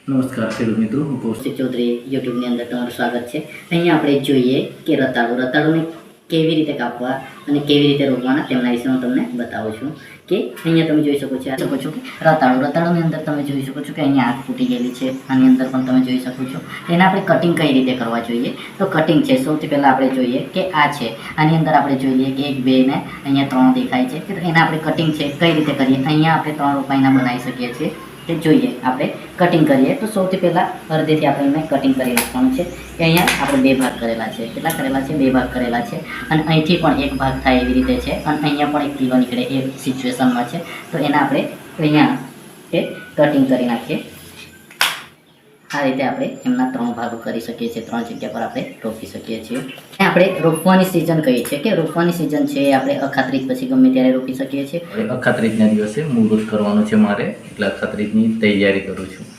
નમસ્કાર ખેડૂત મિત્રો, હું કૌશિક ચૌધરી યુટ્યુબની અંદર તમારું સ્વાગત છે। અહીંયા આપણે જોઈએ કે રતાળુને કેવી રીતે કાપવા અને કેવી રીતે રોપવાના તેમના વિશે હું તમને બતાવું છું। કે અહીંયા તમે જોઈ શકો છો કે રતાળુની અંદર તમે જોઈ શકો છો કે અહીંયા આગ ફૂટી ગયેલી છે। આની અંદર પણ તમે જોઈ શકો છો। એના આપણે કટિંગ કઈ રીતે કરવા જોઈએ, તો કટિંગ છે સૌથી પહેલાં આપણે જોઈએ કે આ છે, આની અંદર આપણે જોઈએ કે 1 2 ને અહીંયા 3 દેખાય છે, કે એના આપણે કટિંગ છે કઈ રીતે કરીએ। અહીંયા આપણે 3 રૂપિયાના બનાવી શકીએ છીએ। કે જોઈએ આપણે કટિંગ કરીએ તો સૌથી પહેલાં અડધેથી આપણે એને કટિંગ કરી નાખવાનું છે। કે અહીંયા આપણે 2 ભાગ કરેલા છે, કેટલા કરેલા છે, 2 ભાગ કરેલા છે, અને અહીંથી પણ 1 ભાગ થાય એવી રીતે છે, અને અહીંયા પણ 1 કિલો નીકળે એ સિચ્યુએશનમાં છે। તો એના આપણે અહીંયા કે કટિંગ કરી નાખીએ। આ રીતે આપણે એમના 3 ભાગો કરી શકીએ છીએ, 3 જગ્યા પર આપણે રોપી શકીએ છીએ। આપણે રોપવાની સિઝન કહીએ છીએ કે રોપવાની સિઝન છે આપણે અખાત્રીજ પછી ગમે ત્યારે રોપી શકીએ છીએ। અખાત્રીજના દિવસે મુહૂર્ત કરવાનું છે મારે, એટલે અખાત્રીજની તૈયારી કરું છું।